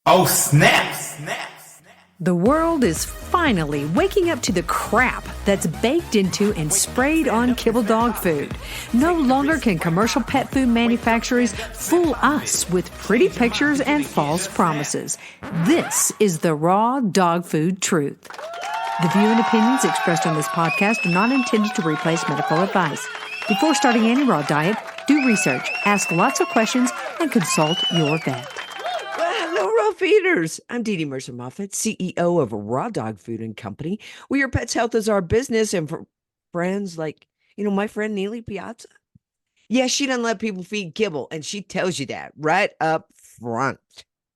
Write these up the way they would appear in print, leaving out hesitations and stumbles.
Oh, snap! Snap! The world is finally waking up to the crap that's baked into and sprayed on kibble dog food. No longer can commercial pet food manufacturers fool us with pretty pictures and false promises. This is the raw dog food truth. The view and opinions expressed on this podcast are not intended to replace medical advice. Before starting any raw diet, do research, ask lots of questions, and consult your vet. Hello, raw feeders. I'm DeDe Murcer Moffett, CEO of Raw Dog Food and Company, where your pet's health is our business. And for friends like, my friend Nealy Piazza. Yeah, she doesn't let people feed kibble, and she tells you that right up front.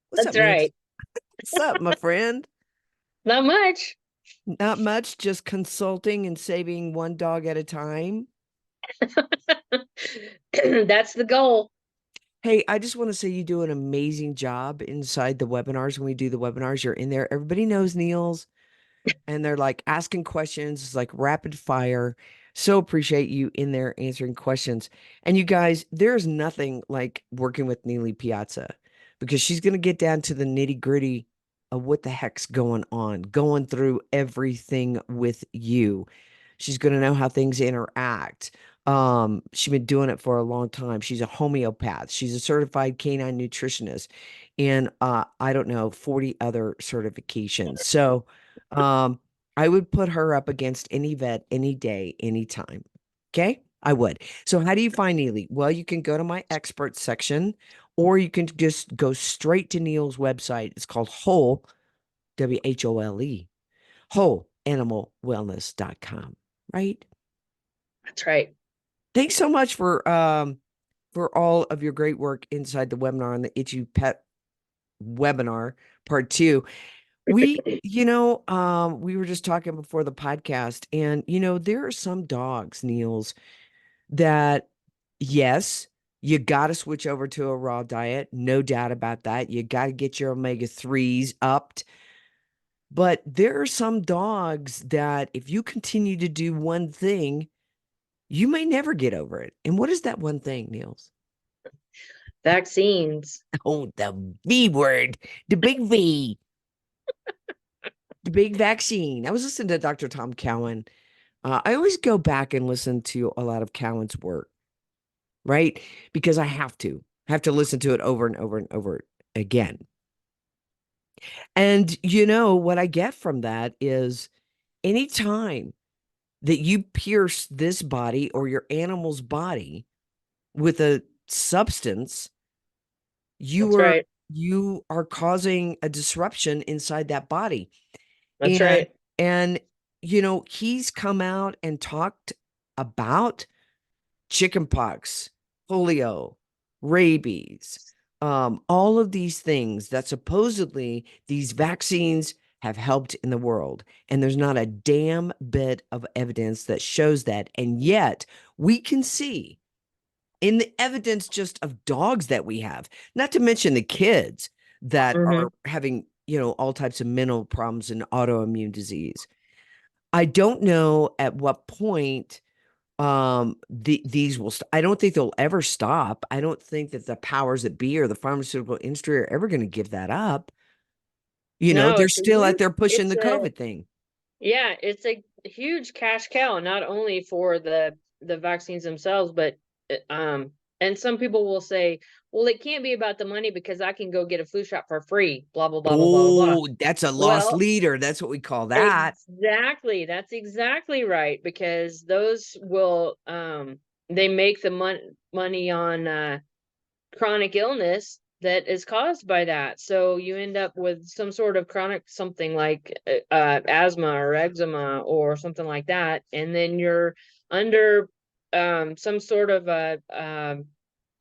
What's That's up, right. What's up, my friend? Not much. Not much, just consulting and saving one dog at a time. That's the goal. Hey, I just want to say you do an amazing job inside the webinars. When we do the webinars, you're in there. Everybody knows Niels, and they're like asking questions. It's like rapid fire. So appreciate you in there answering questions. And you guys, there's nothing like working with Nealy Piazza, because she's going to get down to the nitty gritty of what the heck's going on, going through everything with you. She's going to know how things interact. She's been doing it for a long time. She's a homeopath. She's a certified canine nutritionist, and I don't know, 40 other certifications. So I would put her up against any vet any day, anytime. Okay, I would. So how do you find Nealy? Well, you can go to my experts section, or you can just go straight to Neil's website. It's called Whole, WHOLE, wholeanimalwellness.com. Right? That's right. Thanks so much for all of your great work inside the webinar on the Itchy Pet webinar part 2. We, we were just talking before the podcast, and there are some dogs, Niels, that yes, you got to switch over to a raw diet. No doubt about that. You got to get your omega-3s upped. But there are some dogs that if you continue to do one thing, you may never get over it. And what is that one thing, Niels? Vaccines. Oh, the V word, the big V. The big vaccine. I was listening to Dr. Tom Cowan. I always go back and listen to a lot of Cowan's work, right? Because I have to listen to it over and over and over again. And what I get from that is anytime that you pierce this body or your animal's body with a substance, you are causing a disruption inside that body. That's right. And he's come out and talked about chickenpox, polio, rabies, all of these things that supposedly these vaccines have helped in the world. And there's not a damn bit of evidence that shows that. And yet we can see in the evidence just of dogs that we have, not to mention the kids that are having, all types of mental problems and autoimmune disease. I don't know at what point these will I don't think they'll ever stop. I don't think that the powers that be or the pharmaceutical industry are ever going to give that up. They're still out there pushing the COVID thing. Yeah, it's a huge cash cow, not only for the vaccines themselves, but and some people will say, well, it can't be about the money because I can go get a flu shot for free, blah, blah, blah, blah, blah, blah. That's a lost leader. That's what we call that. Exactly. That's exactly right. Because those will, they make the money on chronic illness that is caused by that. So you end up with some sort of chronic something like asthma or eczema or something like that. And then you're under some sort of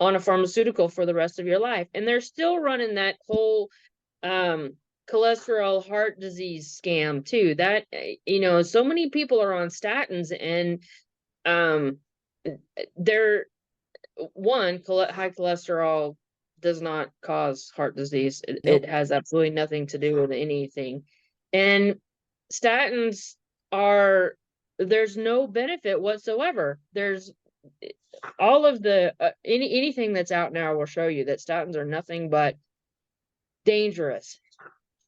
on a pharmaceutical for the rest of your life. And they're still running that whole cholesterol heart disease scam too. That, so many people are on statins, and they're high cholesterol does not cause heart disease. It has absolutely nothing to do with anything. And statins there's no benefit whatsoever. There's all of the anything that's out now will show you that statins are nothing but dangerous.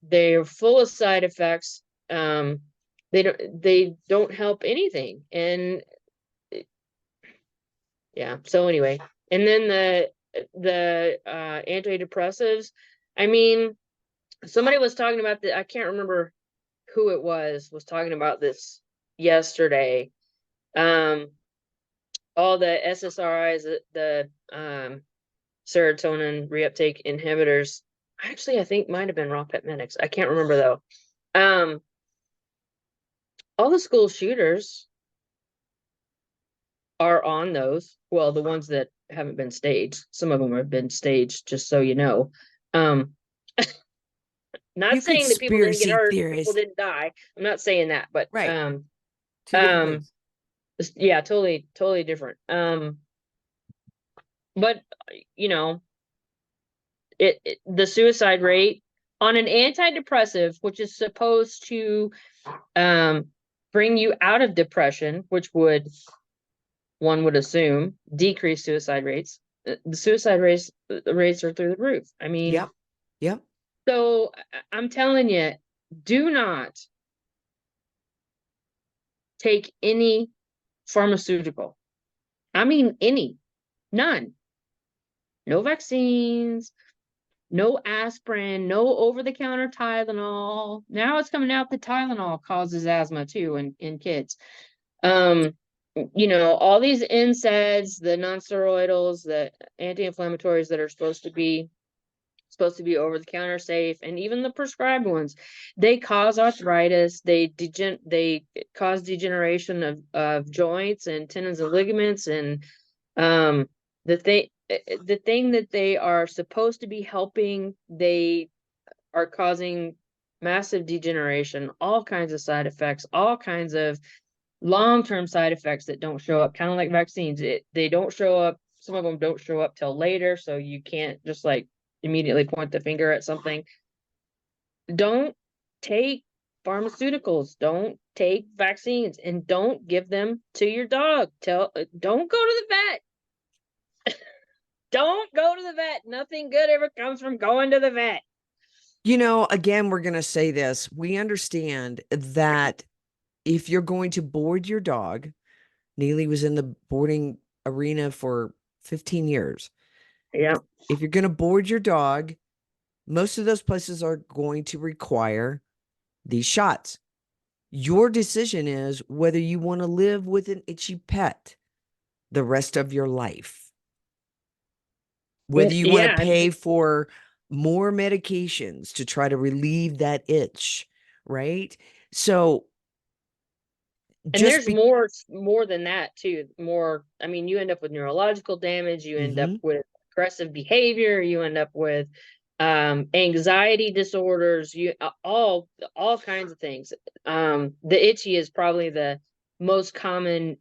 They're full of side effects. They don't help anything. And yeah, so anyway, and then the antidepressives, I mean, somebody was talking about I can't remember who it was talking about this yesterday. All the SSRIs, the serotonin reuptake inhibitors. Actually, I think might have been Raw Pet Medics. I can't remember though. All the school shooters are on those. Well, the ones that haven't been staged. Some of them have been staged, just so you know. Not You saying that people didn't get conspiracy hurt, people theorist. didn't die. I'm not saying that, but Right. Two different things. yeah, totally different. But you know, the suicide rate on an antidepressive, which is supposed to bring you out of depression, which would, one would assume, decrease suicide rates. The suicide rates are through the roof. I mean, Yep. so I'm telling you, do not take any pharmaceutical. I mean, none. No vaccines, no aspirin, no over-the-counter Tylenol. Now it's coming out that Tylenol causes asthma too in kids. You know, all these NSAIDs, the non-steroidals, the anti-inflammatories that are supposed to be over-the-counter safe, and even the prescribed ones, they cause arthritis. They cause degeneration of joints and tendons and ligaments, and the thing that they are supposed to be helping, they are causing massive degeneration, all kinds of side effects, all kinds of long-term side effects that don't show up, kind of like vaccines. They don't show up. Some of them don't show up till later, so you can't just like immediately point the finger at something. Don't take pharmaceuticals, don't take vaccines, and don't give them to your dog. Don't go to the vet. Don't go to the vet. Nothing good ever comes from going to the vet. You know, again, we're going to say this. We understand that if you're going to board your dog, Nealy was in the boarding arena for 15 years. Yeah. If you're going to board your dog, most of those places are going to require these shots. Your decision is whether you want to live with an itchy pet the rest of your life. Whether you want to pay for more medications to try to relieve that itch, right? So, and there's more than that too. More, I mean, you end up with neurological damage, you end up with aggressive behavior, you end up with anxiety disorders, all kinds of things. The itchy is probably the most common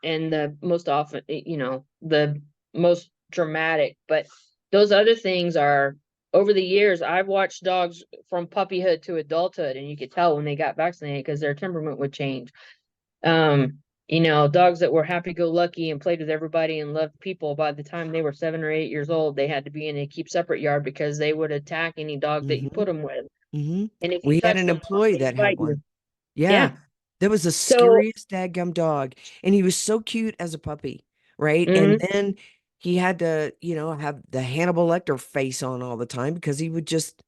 and the most often, you know, the most dramatic, but those other things are, over the years, I've watched dogs from puppyhood to adulthood, and you could tell when they got vaccinated because their temperament would change. You know, dogs that were happy-go-lucky and played with everybody and loved people, by the time they were 7 or 8 years old, they had to be in a keep separate yard because they would attack any dog that you put them with. And if you We had touch an them, employee they that bite had you. one. Yeah. That was the So, scariest dadgum dog. And he was so cute as a puppy, right? And then he had to, you know, have the Hannibal Lecter face on all the time because he would just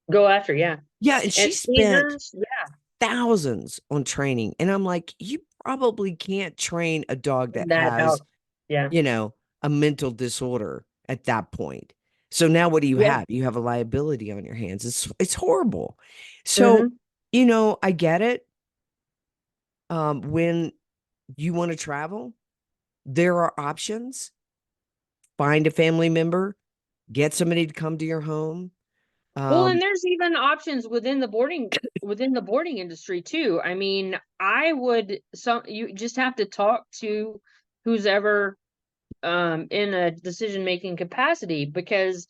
go after, yeah. Yeah, and she And spent seizures, yeah. thousands on training. And I'm like, you probably can't train a dog that That has, out. Yeah. you know, a mental disorder at that point. So now what do you have? You have a liability on your hands. It's horrible. So, you know, I get it. When you want to travel, there are options. Find a family member, get somebody to come to your home. Well, and there's even options within the boarding industry too. I mean, you just have to talk to who's ever in a decision-making capacity, because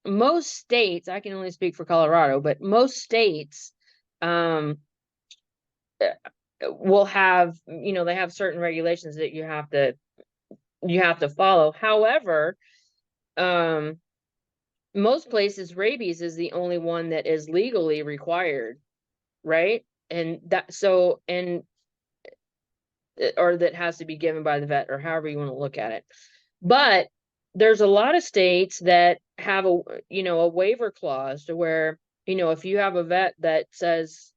most states, I can only speak for Colorado, but most states will have, you know, they have certain regulations that you have to follow. However, most places rabies is the only one that is legally required, right? And that so and or that has to be given by the vet, or however you want to look at it. But there's a lot of states that have a waiver clause to where, if you have a vet that says,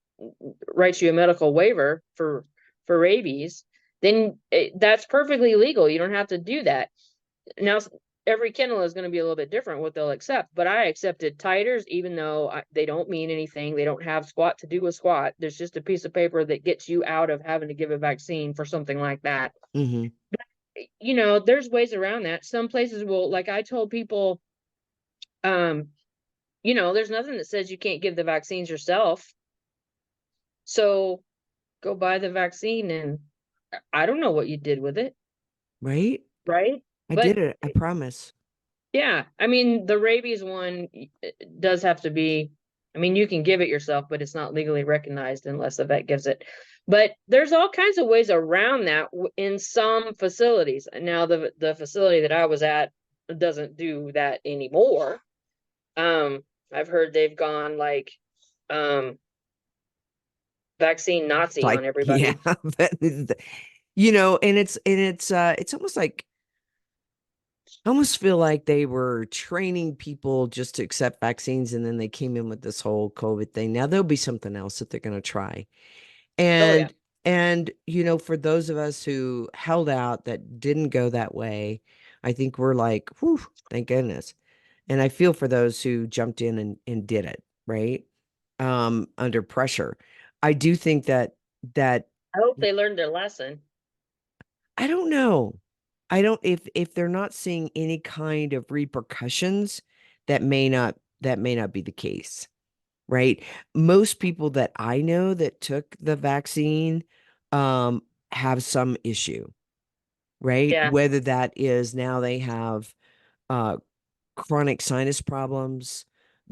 writes you a medical waiver for rabies, then that's perfectly legal. You don't have to do that. Now, every kennel is going to be a little bit different what they'll accept, but I accepted titers, even though they don't mean anything. They don't have squat to do with squat. There's just a piece of paper that gets you out of having to give a vaccine for something like that. Mm-hmm. There's ways around that. Some places will, like I told people, there's nothing that says you can't give the vaccines yourself. So go buy the vaccine, and I don't know what you did with it. Right? Right? I But did it. I promise. yeah, I mean, the rabies one does have to be, I mean, you can give it yourself, but it's not legally recognized unless the vet gives it. But there's all kinds of ways around that in some facilities. Now, the facility that I was at doesn't do that anymore. I've heard they've gone like vaccine Nazi Like, on everybody. yeah. And it's almost like, I almost feel like they were training people just to accept vaccines, and then they came in with this whole COVID thing. Now there'll be something else that they're going to try. Oh yeah. And for those of us who held out that didn't go that way, I think we're like, whew, thank goodness. And I feel for those who jumped in and did it, right? Under pressure. I do think that I hope they learned their lesson. I don't know. I don't if they're not seeing any kind of repercussions, that may not be the case, right? Most people that I know that took the vaccine have some issue, right? Yeah, Whether that is now they have uh chronic sinus problems,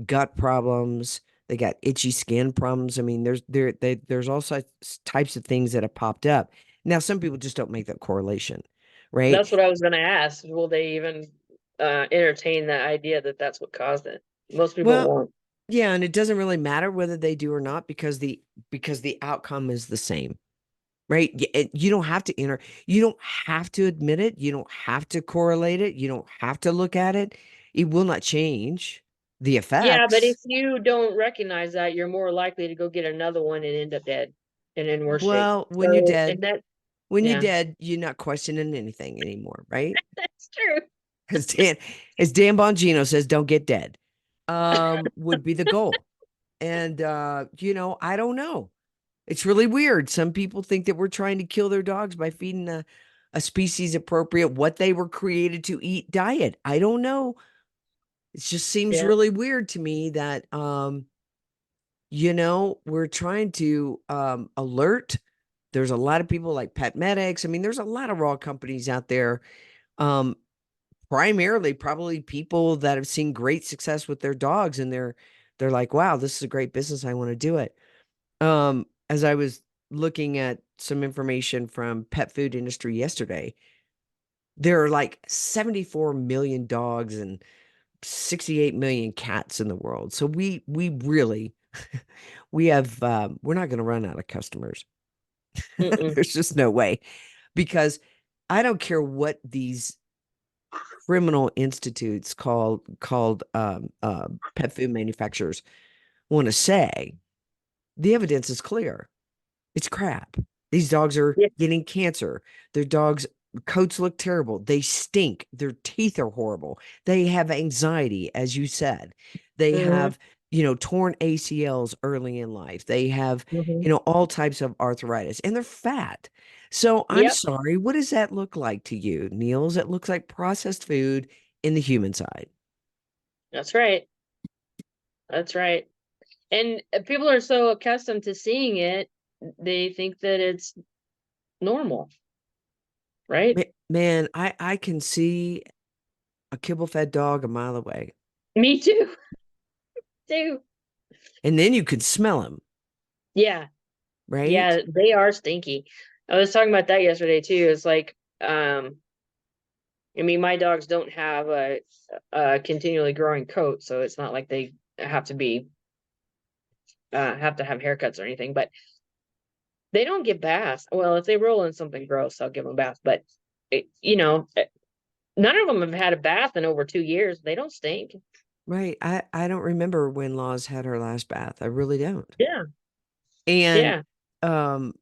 gut problems, they got itchy skin problems. I mean, there's all such types of things that have popped up. Now, some people just don't make that correlation, right? that's what I was going to ask. Will they even entertain the idea that that's what caused it? Most people Well, won't. yeah, and it doesn't really matter whether they do or not because the outcome is the same, right? You don't have to you don't have to admit it, you don't have to correlate it, you don't have to look at it. It will not change the Yeah, but if effects. you don't recognize that, you're more likely to go get another one and end up dead and in worse shape. Well, when you're So, and dead, that, when you're yeah, dead, you're not questioning anything anymore, right? that's true. As Dan Bongino says, don't get dead. Would be the goal. And I don't know. It's really weird. Some people think that we're trying to kill their dogs by feeding a species appropriate, what they were created to eat diet. I don't know. It just seems Yeah. really weird to me that we're trying to alert. There's a lot of people like Pet Medics. I mean, there's a lot of raw companies out there. Um, primarily probably people that have seen great success with their dogs, and they're like, wow, this is a great business. I want to do it. As I was looking at some information from pet food industry yesterday, there are like 74 million dogs and 68 million cats in the world. So we really we have we're not going to run out of customers. Mm-mm. There's just no way, because I don't care what these criminal institutes called pet food manufacturers want to say. The evidence is clear. It's crap. These dogs are Yeah. getting cancer. Their dogs' coats look terrible. They stink. Their teeth are horrible. They have anxiety, as you said. They Mm-hmm. have, torn ACLs early in life. They have, Mm-hmm. all types of arthritis, and they're fat. So I'm Yep. sorry. What does that look like to you, Niels? It looks like processed food in the human side. That's right. That's right. And people are so accustomed to seeing it, they think that it's normal, right? Man, I can see a kibble fed dog a mile away. Me too. Too. And then you could smell him, Yeah. right? Yeah, they are stinky. I was talking about that yesterday too. It's like, I mean, my dogs don't have a continually growing coat, so it's not like they have to be have to have haircuts or anything, but they don't get baths. Well, if they roll in something gross, I'll give them a bath. But none of them have had a bath in over 2 years. They don't stink. Right. I don't remember when Laws had her last bath. I really don't. Yeah, And yeah. um,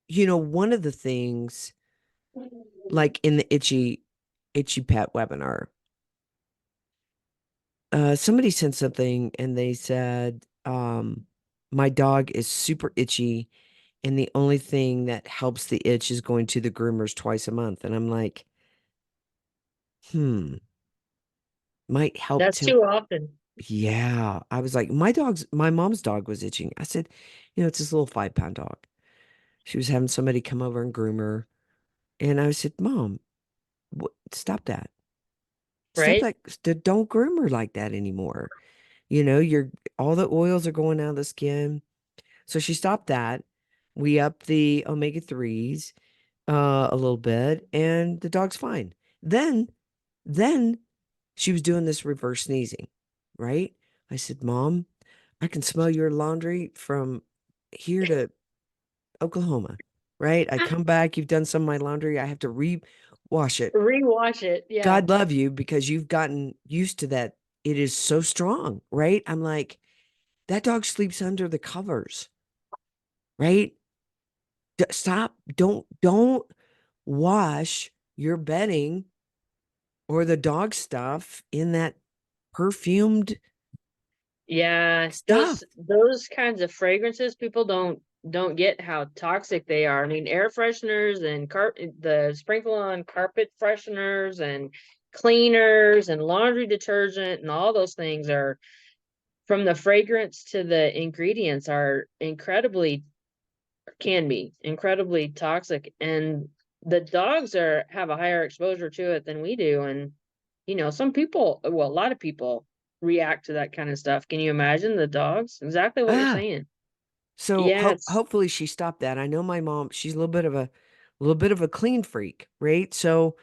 one of the things, like in the itchy pet webinar, somebody sent something and they said, my dog is super itchy, and the only thing that helps the itch is going to the groomers twice a month. And I'm like, might help That's too often. Yeah. I was like, my mom's dog was itching. I said, it's this little 5-pound dog. She was having somebody come over and groom her. And I said, Mom, stop that. Stop Right? that. Don't groom her like that anymore. All the oils are going out of the skin. So she stopped that. We upped the omega-3s a little bit, and the dog's fine. Then she was doing this reverse sneezing, right? I said, Mom, I can smell your laundry from here to Oklahoma, right? I come back, you've done some of my laundry, I have to rewash it. Rewash it. Yeah. God love you because you've gotten used to that. It is so strong, right? I'm like, that dog sleeps under the covers, right? Stop. Don't wash your bedding or the dog stuff in that perfumed Yeah, stuff. those kinds of fragrances, people don't get how toxic they are. I mean, air fresheners and the sprinkle on carpet fresheners and cleaners and laundry detergent and all those things are, from the fragrance to the ingredients, are can be incredibly toxic. And the dogs have a higher exposure to it than we do. And some people, well, a lot of people react to that kind of stuff. Can you imagine the dogs? Exactly what you're Ah, saying. so Yeah, it's hopefully she stopped that. I know my mom, she's a little bit of a clean freak, right? So,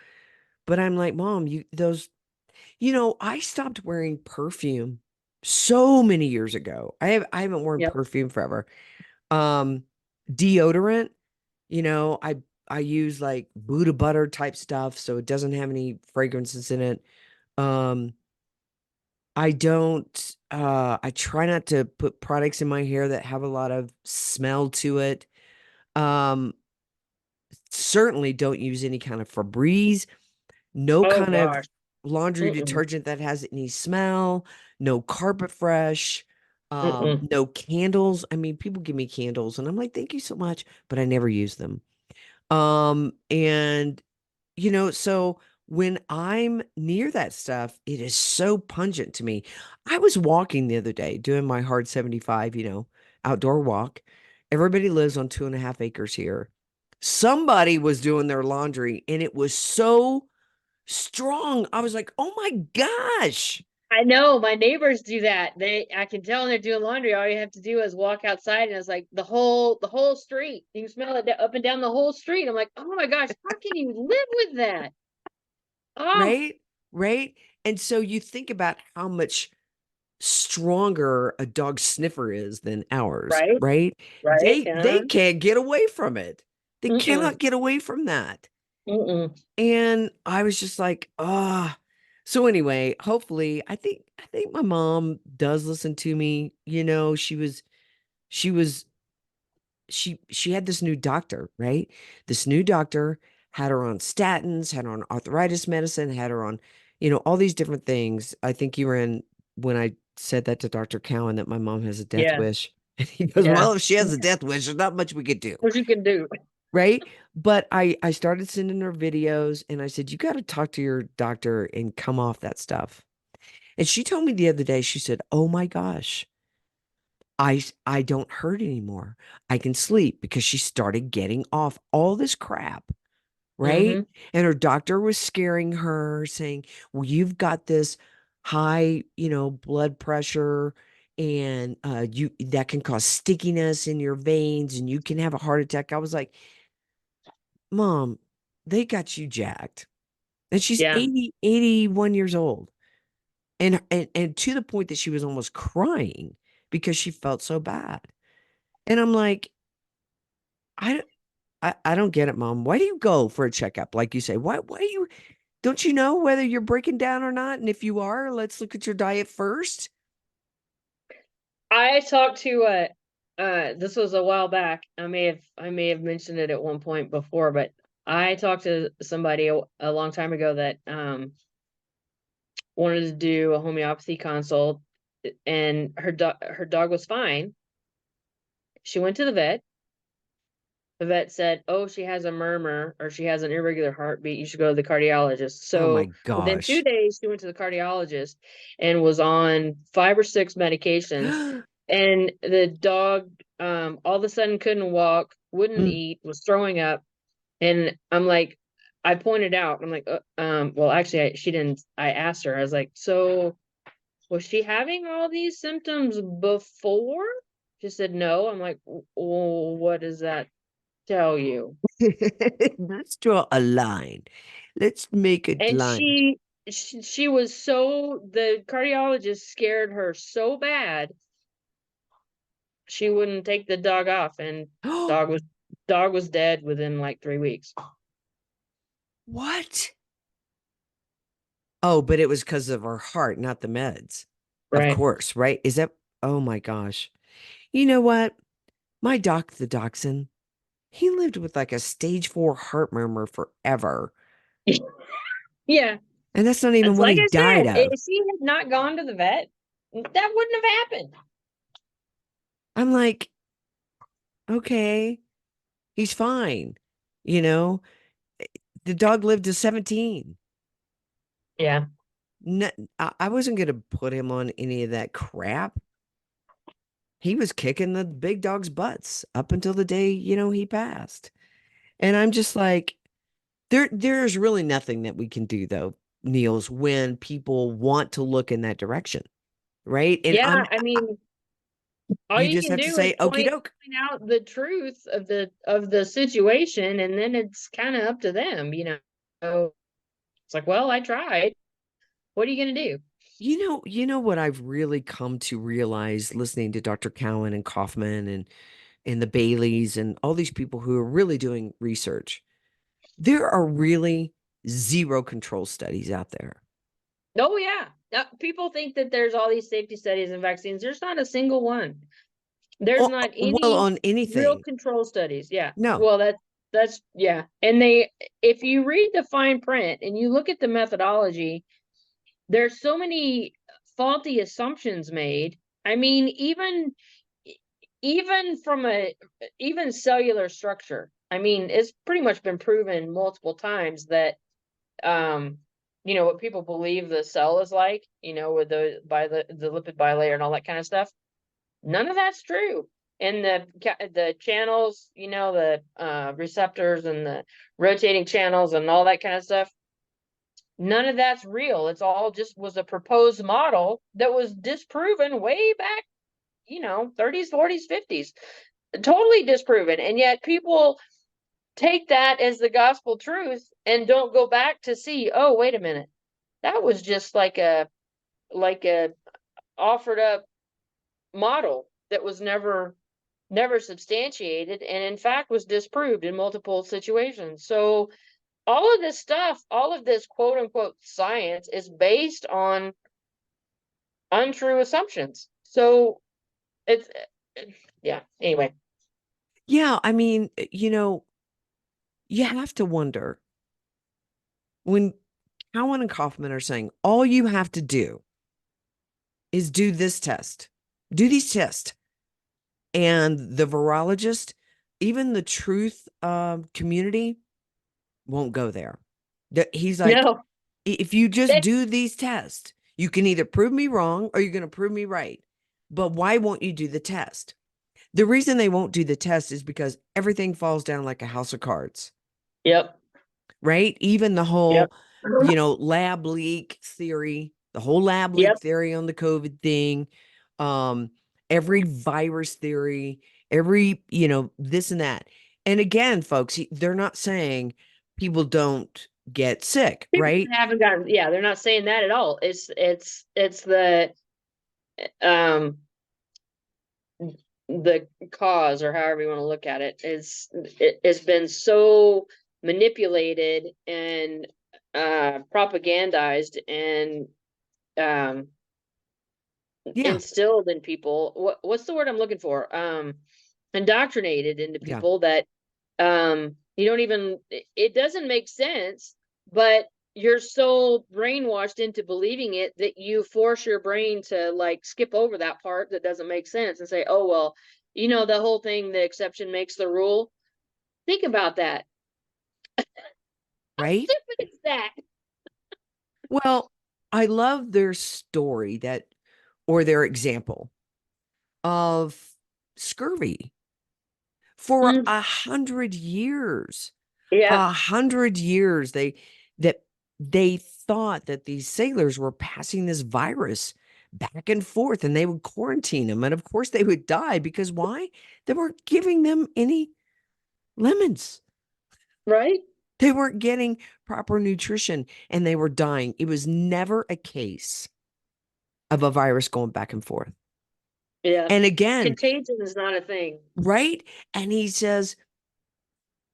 but I'm like, Mom, I stopped wearing perfume so many years ago. I haven't worn yep. perfume forever. Um, Deodorant, I use like Buddha butter type stuff, so it doesn't have any fragrances in it. Um, I try not to put products in my hair that have a lot of smell to it. Um, Certainly don't use any kind of Febreze, no Oh kind of gosh. laundry Mm-mm. detergent that has any smell, no carpet fresh, Mm-mm. no candles. I mean, people give me candles and I'm like, thank you so much, but I never use them. And so when I'm near that stuff, it is so pungent to me. I was walking the other day doing my hard 75, outdoor walk. Everybody lives on 2.5 acres here. Somebody was doing their laundry and it was so strong. I was like, oh my gosh. I know my neighbors do that. I can tell when they're doing laundry. All you have to do is walk outside, and it's like the whole street. You can smell it up and down the whole street. I'm like, oh my gosh, how can you live with that? Oh, Right? Right? And so you think about how much stronger a dog sniffer is than ours, right, right? right. They can't get away from it. They Mm-mm, cannot get away from that. mm-mm. And I was just like, ah. So anyway, hopefully, I think my mom does listen to me. She was she had this new doctor, right? This new doctor had her on statins, had her on arthritis medicine, had her on, all these different things. I think you were in when I said that to Dr. Cowan that my mom has a death Yeah, wish. And he goes, yeah. well, if she has a death wish, there's not much we could do. What you can do. Right. But I started sending her videos and I said, you got to talk to your doctor and come off that stuff. And she told me the other day, she said, oh my gosh, I don't hurt anymore. I can sleep because she started getting off all this crap, right? Mm-hmm. And her doctor was scaring her, saying, "Well, you've got this high, blood pressure and you that can cause stickiness in your veins and you can have a heart attack." I was like, "Mom, they got you jacked. And she's Yeah. 81 years old. And to the point that she was almost crying because she felt so bad. And I'm like, I, I don't get it, Mom. Why do you go for a checkup? Like you say, why do you, don't you know whether you're breaking down or not? And if you are, let's look at your diet first. I talked to this was a while back. I may have mentioned it at one point before, but I talked to somebody a long time ago that wanted to do a homeopathy consult, and her dog was fine. She went to the vet. The vet said, "Oh, she has a murmur or she has an irregular heartbeat. You should go to the cardiologist." Oh my So within 2 gosh. days, she went to the cardiologist and was on 5 or 6 medications. And the dog, all of a sudden couldn't walk, wouldn't Mm. eat, was throwing up. And I'm like, I pointed out, I'm like, well, actually, she didn't. I asked her, I was like, so was she having all these symptoms before? She said no. I'm like, well, what does that tell you? Let's draw a line. Let's make a And line. she was so, the cardiologist scared her so bad she wouldn't take the dog off, and Oh, dog was dog was dead within like 3 weeks. what? Oh, but it was because of her heart, not the meds. Of Right. course, right? Is that, oh my gosh. You know what? My doc, the dachshund, he lived with like a stage 4 heart murmur forever. Yeah. And that's not even It's what like he I died said, of. if she had not gone to the vet, that wouldn't have happened. I'm like, okay, he's fine. You know, the dog lived to 17. Yeah. No, I wasn't going to put him on any of that crap. He was kicking the big dog's butts up until the day, he passed. And I'm just like, there's really nothing that we can do though, Niels, when people want to look in that direction. Right. And Yeah, I mean, all you you just can have to do is say, okie point doke. out the truth of the situation, and then it's kind of up to them, you know. So it's like, well, I tried. What are you gonna do? You know what I've really come to realize listening to Dr. Cowan and Kaufman and the Baileys and all these people who are really doing research. There are really zero control studies out there. Oh yeah. People think that there's all these safety studies and vaccines. There's not a single one. There's not Well, any on real anything. control studies. Yeah. No. Well, that's yeah. And if you read the fine print and you look at the methodology, there's so many faulty assumptions made. I mean, even from even cellular structure. I mean, it's pretty much been proven multiple times that what people believe the cell is like, with the lipid bilayer and all that kind of stuff. None of that's true. And the channels, the receptors and the rotating channels and all that kind of stuff, none of that's real. It's all just was a proposed model that was disproven way back, 30s, 40s, 50s. Totally disproven. And yet people take that as the gospel truth and don't go back to see, oh, wait a minute. That was just like a offered up model that was never substantiated, and in fact was disproved in multiple situations. So all of this stuff, all of this quote unquote science is based on untrue assumptions. So it's yeah, anyway. Yeah, I mean, you have to wonder when Cowan and Kaufman are saying all you have to do is do this test, do these tests. And the virologist, even the truth community won't go there. He's like, No. if you just That, do these tests, you can either prove me wrong or you're going to prove me right. But why won't you do the test? The reason they won't do the test is because everything falls down like a house of cards. yep. Right? Even the Yep. whole, lab leak theory, the whole lab leak Yep. theory on the COVID thing, every virus theory, every, this and that. And again, folks, they're not saying people don't get sick, People right? haven't gotten, yeah, they're not saying that at all. It's the cause, or however you want to look at it, it's been so manipulated and propagandized and Yeah, instilled in people. What's the word I'm looking for? Indoctrinated into yeah, people that you don't even, it doesn't make sense, but you're so brainwashed into believing it that you force your brain to like skip over that part that doesn't make sense and say, oh well, the whole thing, the exception makes the rule. Think about that. How right. stupid is that? Well, I love their story or their example of scurvy for Mm, 100 years. yeah, 100 years that they thought that these sailors were passing this virus back and forth, and they would quarantine them, and of course they would die because why? They weren't giving them any lemons. right. They weren't getting proper nutrition, and they were dying. It was never a case of a virus going back and forth. Yeah, And again, contagion is not a thing. right? And he says,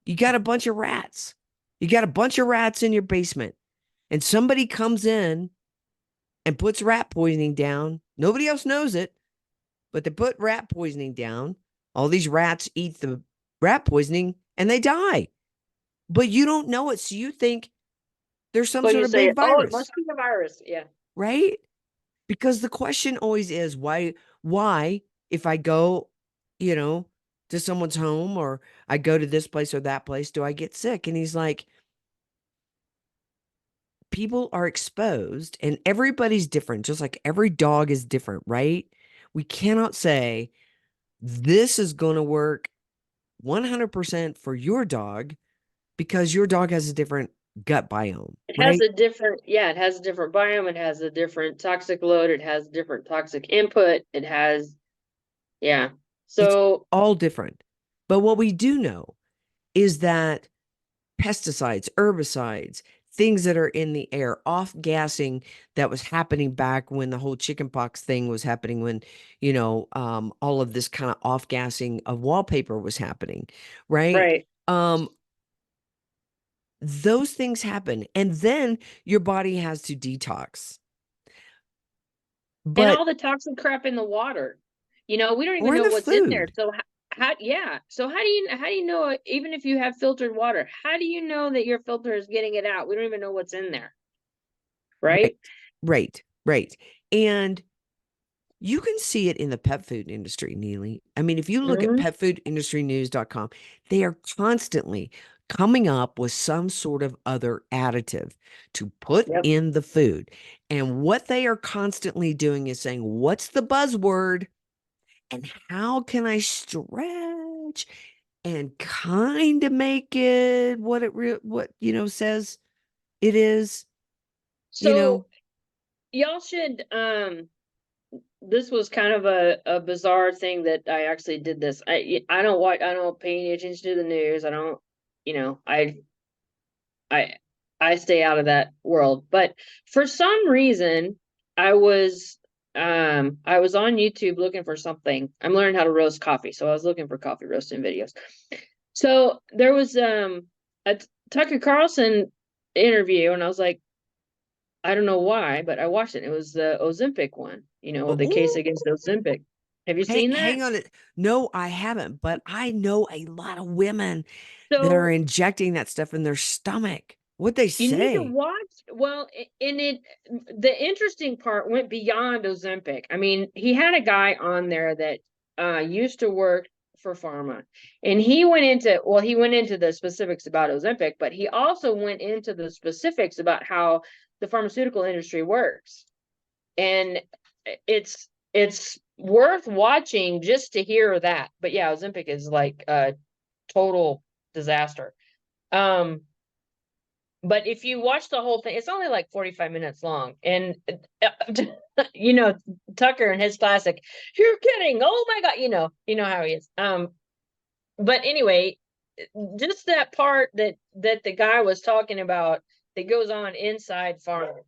you got a bunch of rats. You got a bunch of rats in your basement, and somebody comes in and puts rat poisoning down. Nobody else knows it, but they put rat poisoning down. All these rats eat the rat poisoning and they die. But you don't know it. So you think there's some So sort you of say, big oh, it virus, must be a virus. Yeah. right? Because the question always is why, if I go, to someone's home or I go to this place or that place, do I get sick? And he's like, people are exposed and everybody's different, just like every dog is different, right? We cannot say this is going to work 100% for your dog because your dog has a different gut biome, It has right? a different, yeah, it has a different biome. It has a different toxic load. It has different toxic input. It has, yeah. It's So, all different. But what we do know is that pesticides, herbicides, things that are in the air, off gassing that was happening back when the whole chickenpox thing was happening, when, all of this kind of off gassing of wallpaper was happening, right? right. Those things happen. And then your body has to detox. And But, all the toxic crap in the water, we don't even or in know the what's in there. food, So yeah. So how do you know, even if you have filtered water, how do you know that your filter is getting it out? We don't even know what's in there. right, Right. right. And you can see it in the pet food industry, Nealy. I mean, if you look at Hmm. petfoodindustrynews.com, they are constantly coming up with some sort of other additive to put Yep. in the food. And what they are constantly doing is saying, what's the buzzword? And how can I stretch and kind of make it what says it is, you know? So y'all should, this was kind of a bizarre thing that I actually did this. I don't pay any attention to the news. I don't, you know, I I stay out of that world. But for some reason, I was I was on YouTube looking for something. I'm learning how to roast coffee, so I was looking for coffee roasting videos. So there was a Tucker Carlson interview, and I was like, I don't know why, but I watched it. It was the Ozempic one, the case Oh, against Ozempic. Have you hey, seen that? hang on. No, I haven't, but I know a lot of women that are So injecting that stuff in their stomach. What they you need to say? watch. Well, in it, the interesting part went beyond Ozempic. I mean, he had a guy on there that used to work for pharma, and he went into the specifics about Ozempic, but he also went into the specifics about how the pharmaceutical industry works. And it's worth watching just to hear that. But yeah, Ozempic is like a total disaster. Um, but if you watch the whole thing, it's only like 45 minutes long. And Tucker and his classic, you're kidding. Oh my God, how he is. But anyway, just that part that the guy was talking about that goes on inside farming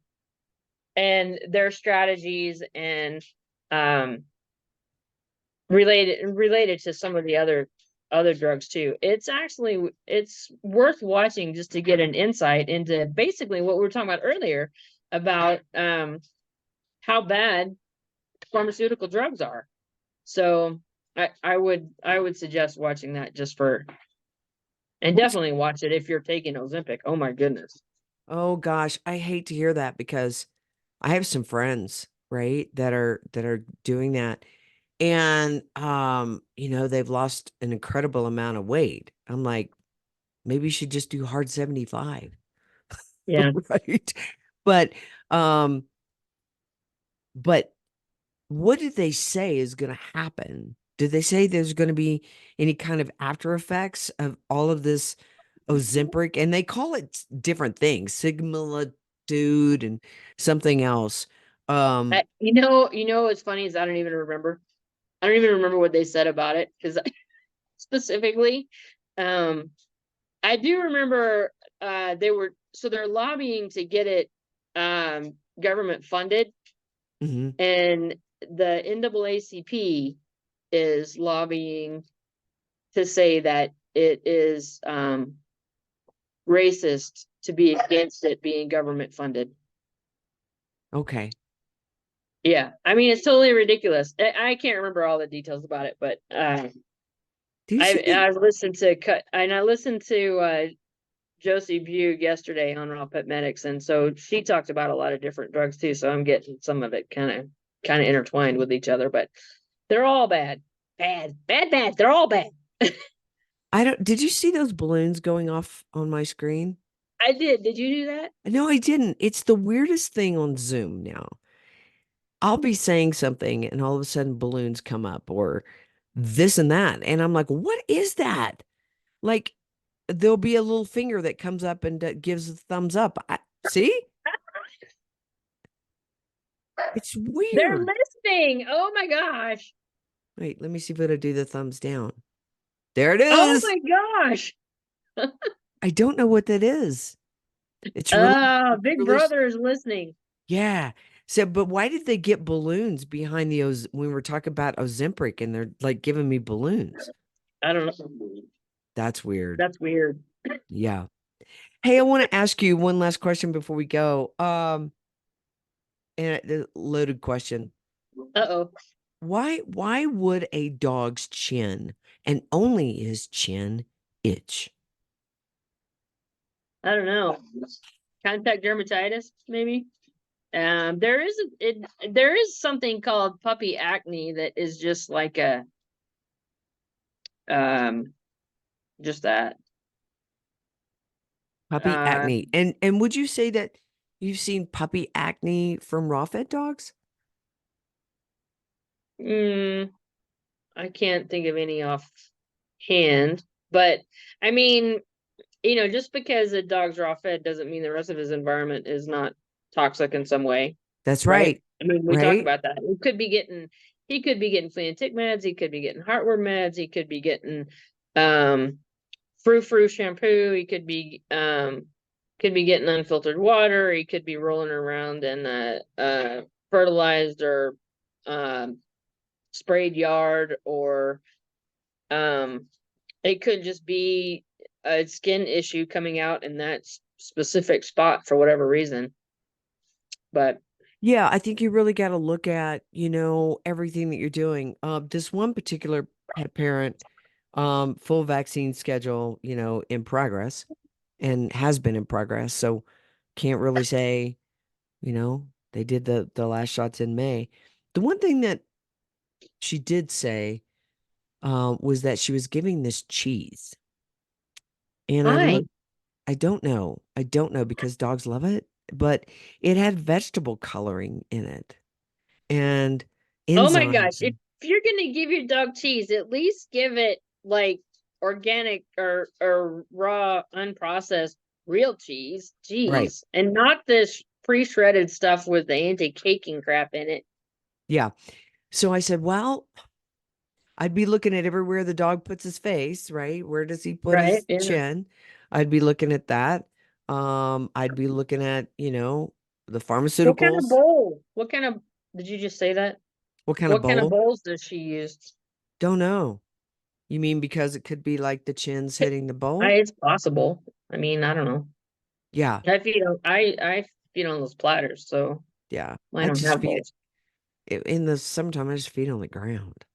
and their strategies and related to some of the other drugs too. It's worth watching just to get an insight into basically what we were talking about earlier about how bad pharmaceutical drugs are. So I would suggest watching that just for, and definitely watch it if you're taking Ozempic. Oh my goodness. Oh gosh, I hate to hear that because I have some friends, right, that are doing that. And they've lost an incredible amount of weight. I'm like, maybe you should just do hard 75. Yeah. Right. But um, but what did they say is going to happen? Did they say there's going to be any kind of after effects of all of this Ozempic? And they call it different things, similitude and something else. What's funny is I don't even remember. I don't even remember what they said about it because specifically, I do remember they're lobbying to get it government funded, Mhm. and the NAACP is lobbying to say that it is racist to be against it being government funded. Okay. Yeah, I mean it's totally ridiculous. I can't remember all the details about it, but Do you see I listened to Josie Bug yesterday on Raw Pet Medics, and so she talked about a lot of different drugs too. So I'm getting some of it kind of intertwined with each other, but they're all bad, bad, bad, bad. They're all bad. did you see those balloons going off on my screen? I did. Did you do that? No, I didn't. It's the weirdest thing on Zoom now. I'll be saying something and all of a sudden balloons come up or this and that. And I'm like, what is that? Like, there'll be a little finger that comes up and gives a thumbs up. See? It's They're weird. listening. Oh my gosh. Wait, let me see if it'll do the thumbs down. There it Oh is. my gosh. I don't know what that is. It's really, Big really, Brother is listening. yeah. So, but why did they get balloons behind the when we're talking about Ozempic and they're like giving me balloons? I don't know. That's weird. That's weird. Yeah. Hey, I want to ask you one last question before we go. And the loaded question. Uh-oh. Why would a dog's chin and only his chin itch? I don't know. Contact dermatitis, maybe. There is something called puppy acne that is just like a just that. Puppy acne. And would you say that you've seen puppy acne from raw fed dogs? I can't think of any offhand, but I mean, just because a dog's raw fed doesn't mean the rest of his environment is not toxic in some way, That's right? right. I mean, we talk Right? about that. He could be getting flea and tick meds. He could be getting heartworm meds. He could be getting frou-frou shampoo. He could be getting unfiltered water. He could be rolling around in fertilized or sprayed yard, or it could just be a skin issue coming out in that specific spot for whatever reason. But Yeah, I think you really got to look at, everything that you're doing. This one particular pet parent, full vaccine schedule, in progress and has been in progress. So can't really say, they did the last shots in May. The one thing that she did say was that she was giving this cheese. And why? I don't know. I don't know because dogs love it, but it had vegetable coloring in it and Oh my gosh. enzymes. If you're gonna give your dog cheese, at least give it like organic or raw, unprocessed real cheese. Right. Jeez. And not this pre-shredded stuff with the anti-caking crap in it. Yeah. So I said, well, I'd be looking at everywhere the dog puts his face, right? Where does he put Right? his Yeah. chin? I'd be looking at that. I'd be looking at, the What kind of pharmaceuticals. bowl? What kind of, did you just say that? What kind of What kind of bowl? bowls does she use? Don't know. You mean because it could be like the chin's hitting the bowl? It's possible. I mean, I don't know. Yeah, I feed on those platters, so yeah. I I don't just have feed bowls. in the summertime. I just feed on the ground.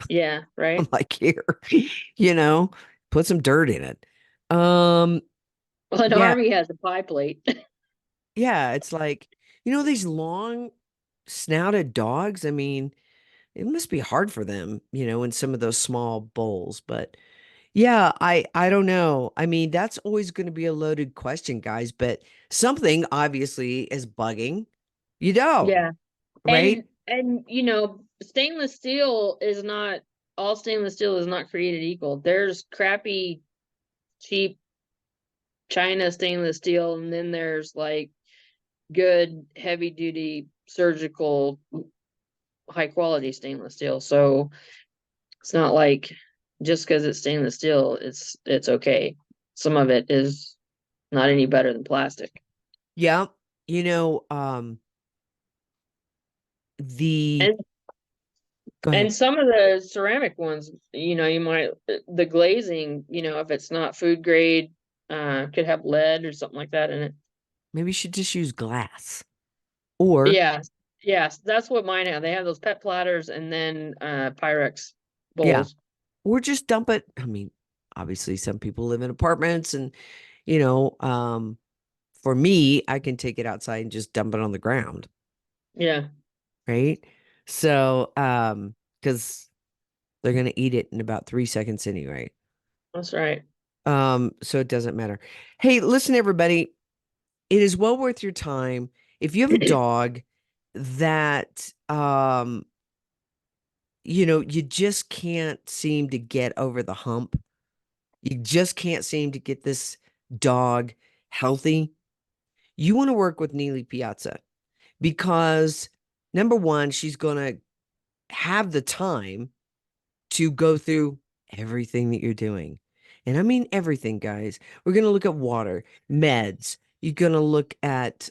Yeah, I'm right. like, here, you know, put some dirt in it. Um, Well, an yeah, army has a pie plate. yeah. It's like, these long snouted dogs. I mean, it must be hard for them, in some of those small bowls. But yeah, I don't know. I mean, that's always going to be a loaded question, guys. But something obviously is bugging your dog, Yeah. right? And stainless steel is not all stainless steel is not created equal. There's crappy, cheap China stainless steel, and then there's like good heavy duty surgical high quality stainless steel. So it's not like just because it's stainless steel, it's okay. Some of it is not any better than plastic. Yeah. You know, the And go and ahead. some of the ceramic ones, you might the glazing, if it's not food grade, could have lead or something like that in it. Maybe you should just use glass. Or, Yeah. Yes, that's what mine have. They have those pet platters and then Pyrex yeah, bowls. or just dump it. I mean, obviously some people live in apartments and, you know, um, for me, I can take it outside and just dump it on the ground, Yeah, right? So, because they're gonna eat it in about 3 seconds anyway. that's right. So it doesn't matter. Hey, listen, everybody, it is well worth your time. If you have a dog that you just can't seem to get over the hump. You just can't seem to get this dog healthy. You want to work with Nealy Piazza because number one, she's going to have the time to go through everything that you're doing. And I mean everything, guys. We're going to look at water, meds. You're going to look at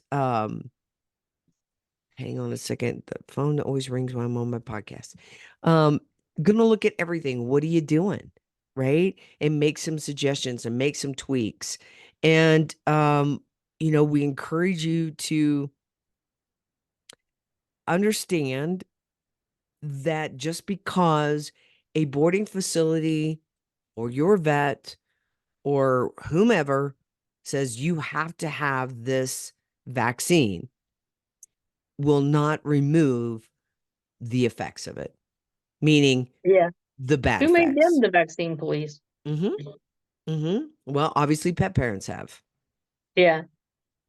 hang on a second. The phone always rings when I'm on my podcast. Um, gonna look at everything. What are you doing? Right? And make some suggestions and make some tweaks. And we encourage you to understand that just because a boarding facility or your vet or whomever says you have to have this vaccine will not remove the effects of it, meaning Yeah. the bad Who made them effects. the vaccine police? Mm-hmm. Mm-hmm. Well, obviously, pet parents have, Yeah. you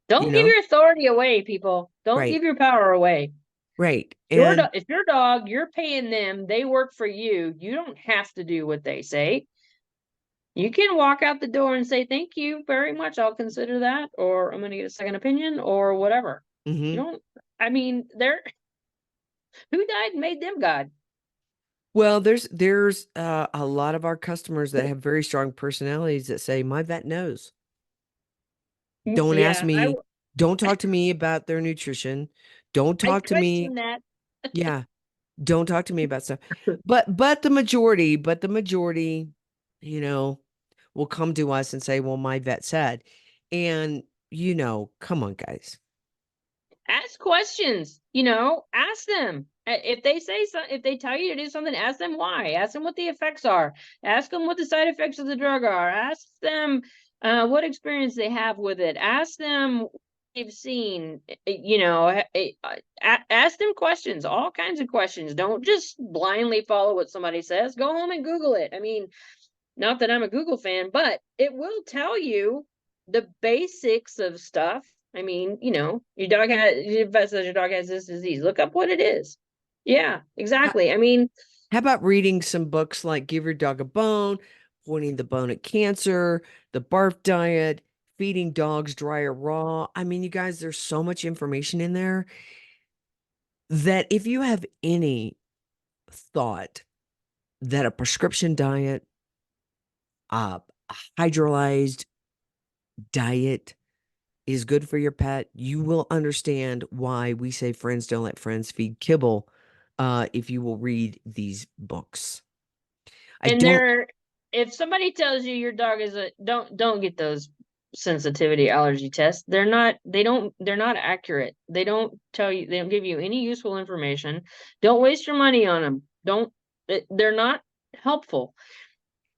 Don't give know, your authority away, people. Don't right, give your power away. right. Your And if your dog, you're paying them, they work for you. You don't have to do what they say. You can walk out the door and say, "Thank you very much. I'll consider that," or "I'm going to get a second opinion," or whatever. You mm-hmm. don't. I mean, they're who died and made them God. Well, there's a lot of our customers that have very strong personalities that say, "My vet knows. Don't ask Yeah, me. Don't talk to me about their nutrition. Don't I talk to me. question that. Yeah, don't talk to me about stuff." But the majority, you know, will come to us and say, "Well, my vet said," and come on, guys. Ask questions, ask them. If they say something, if they tell you to do something, ask them why. Ask them what the effects are. Ask them what the side effects of the drug are. Ask them what experience they have with it. Ask them what they've seen. Ask them questions, all kinds of questions. Don't just blindly follow what somebody says. Go home and Google it. I mean, not that I'm a Google fan, but it will tell you the basics of stuff. I mean, your vet says your dog has this disease. Look up what it is. Yeah, How, exactly. I mean, how about reading some books like Give Your Dog a Bone, Pointing the Bone at Cancer, The Barf Diet, Feeding Dogs Dry or Raw? I mean, you guys, there's so much information in there that if you have any thought that a prescription diet, a hydrolyzed diet is good for your pet, you will understand why we say friends don't let friends feed kibble if you will read these books. I And don't. if somebody tells you your dog is don't get those sensitivity allergy tests. They're not accurate. They don't give you any useful information. Don't waste your money on them. They're not helpful.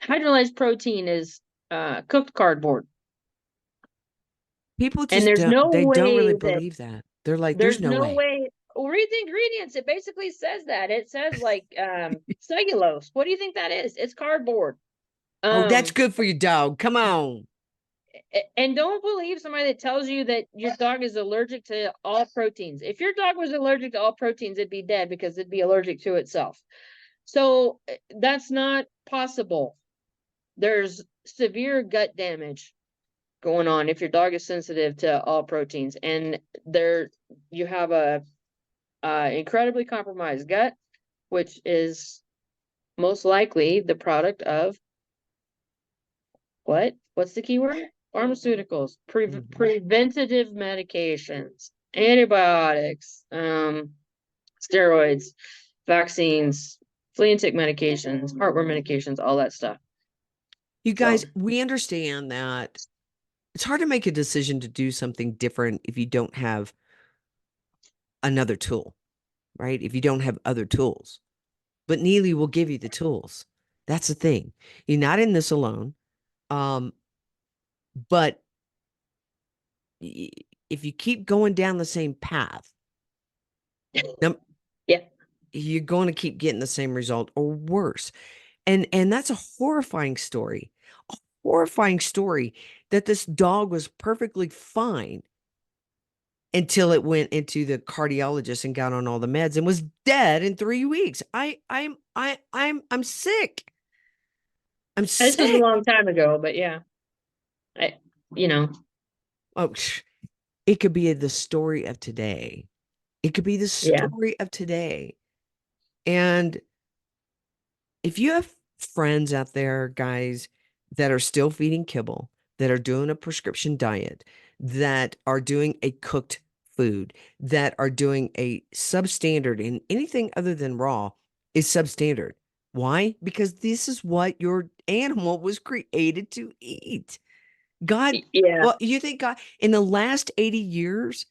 Hydrolyzed protein is cooked cardboard. People And just there's don't, no they don't way really that believe that. They're like, there's there's no no way. way. Well, read the ingredients. It basically says that. It says like cellulose. What do you think that is? It's cardboard. Oh, that's good for your dog. Come on. And don't believe somebody that tells you that your dog is allergic to all proteins. If your dog was allergic to all proteins, it'd be dead because it'd be allergic to itself. So that's not possible. There's severe gut damage going on if your dog is sensitive to all proteins, and you have a incredibly compromised gut, which is most likely the product of what's the key word? Pharmaceuticals, preventative medications, antibiotics, steroids, vaccines, flea and tick medications, heartworm medications, all that stuff. You guys, we understand that it's hard to make a decision to do something different if you don't have another tool, right? If you don't have other tools. But Nealy will give you the tools. That's the thing. You're not in this alone. But if you keep going down the same path, yeah, you're going to keep getting the same result or worse. And that's a horrifying story. A horrifying story that this dog was perfectly fine until it went into the cardiologist and got on all the meds and was dead in 3 weeks. I'm sick. I'm sick. This was a long time ago, but yeah. Oh, it could be the story of today. It could be the story of today. And if you have friends out there, guys, that are still feeding kibble, that are doing a prescription diet, that are doing a cooked food, that are doing a substandard, and anything other than raw is substandard. Why? Because this is what your animal was created to eat. God, well, you think God, in the last 80 years,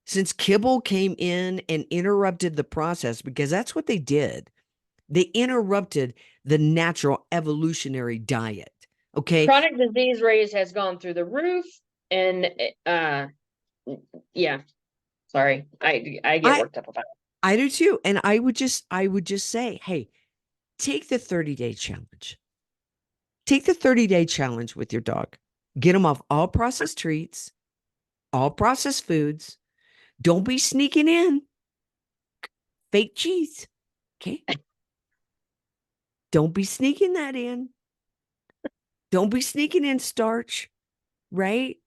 since kibble came in and interrupted the process, because that's what they did. They interrupted the natural evolutionary diet. Okay. Chronic disease rate has gone through the roof. And yeah. Sorry. I get worked up about it. I do too. And I would just say, hey, take the 30-day challenge. Take the 30-day challenge with your dog. Get them off all processed treats, all processed foods. Don't be sneaking in fake cheese. Okay. Don't be sneaking that in. Don't be sneaking in starch, right?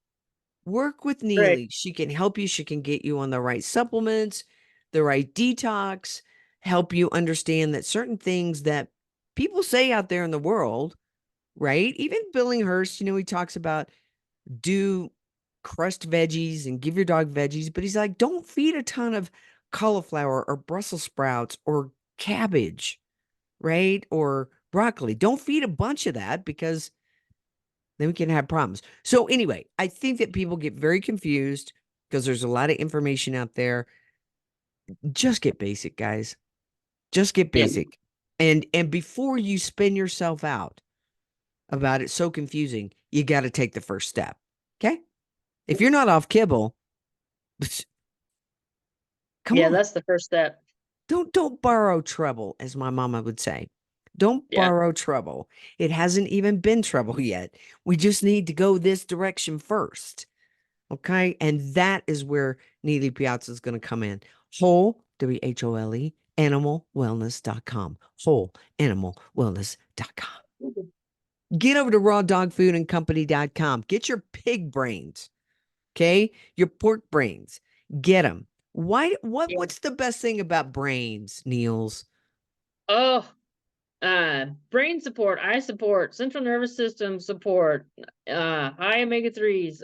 Work with Nealy. Right. She can help you. She can get you on the right supplements, the right detox, help you understand that certain things that people say out there in the world, right? Even Billinghurst, he talks about do crust veggies and give your dog veggies, but he's like, don't feed a ton of cauliflower or Brussels sprouts or cabbage, right? Or broccoli. Don't feed a bunch of that because then we can have problems. So anyway, I think that people get very confused because there's a lot of information out there. Just get basic, guys. Just get basic. Yeah. And before you spin yourself out about it so confusing, you got to take the first step. Okay? If you're not off kibble, come on. That's the first step. Don't borrow trouble, as my mama would say. Don't borrow trouble. It hasn't even been trouble yet. We just need to go this direction first. Okay? And that is where Nealy Piazza is going to come in. Whole, WHOLE, animalwellness.com. Wholeanimalwellness.com. Get over to rawdogfoodandcompany.com. Get your pig brains. Okay? Your pork brains. Get them. What's the best thing about brains, Niels? Oh, brain support, eye support, central nervous system support, high omega-3s,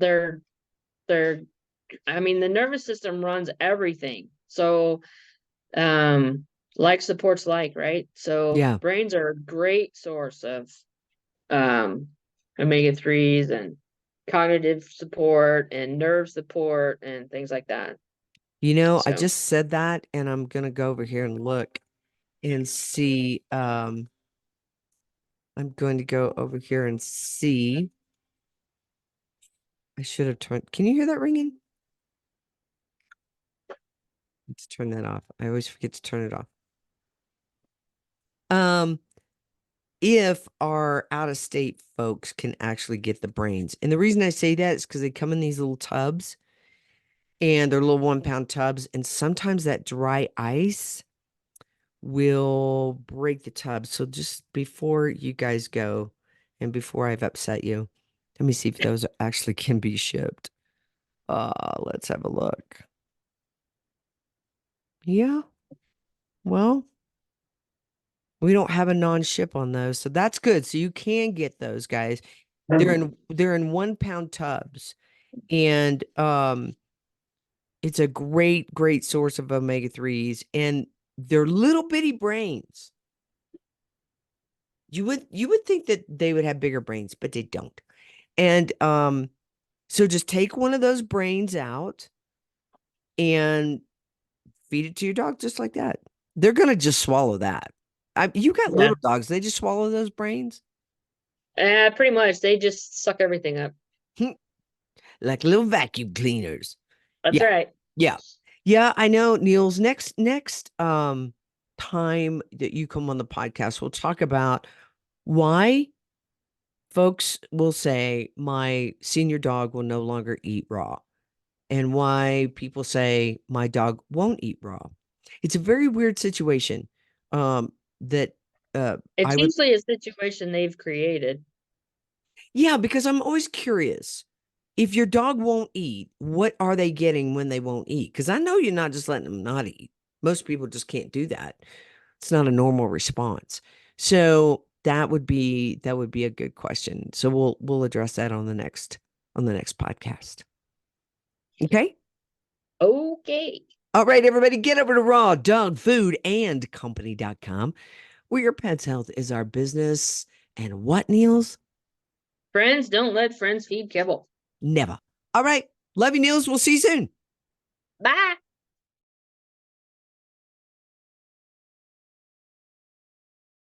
they're I mean, the nervous system runs everything. So like supports like, right? So Yeah. brains are a great source of omega-3s and cognitive support and nerve support and things like that. You know, I So just said that, and I'm gonna go over here and look and see. I'm going to go over here and see. I should have turned. Can you hear that ringing? Let's turn that off. I always forget to turn it off. If our out-of-state folks can actually get the brains, and the reason I say that is because they come in these little tubs, and they're little 1-pound tubs, and sometimes that dry ice will break the tub. So just before you guys go, and before I've upset you, let me see if those actually can be shipped. Let's have a look. Yeah. Well, we don't have a non-ship on those, so that's good. So you can get those, guys. They're in 1-pound tubs, and it's a great source of omega-3s, and they're little bitty brains. You would think that they would have bigger brains, but they don't. And so just take one of those brains out and feed it to your dog just like that. They're gonna just swallow that. You got yeah, little dogs, they just swallow those brains pretty much they just suck everything up. like little vacuum cleaners. That's Yeah, right. yeah, yeah. I know, Niels. Next time that you come on the podcast, we'll talk about why folks will say my senior dog will no longer eat raw, and why people say my dog won't eat raw. It's a very weird situation. That It's I would, usually a situation they've created. yeah, because I'm always curious. If your dog won't eat, what are they getting when they won't eat? Because I know you're not just letting them not eat. Most people just can't do that. It's not a normal response. So that would be a good question. So we'll address that on the next podcast. Okay. Okay. All right, everybody, get over to rawdogfoodandcompany.com, where your pet's health is our business. And what, Niels? Friends don't let friends feed kibble. Never. All right. Love you, Niels. We'll see you soon. Bye.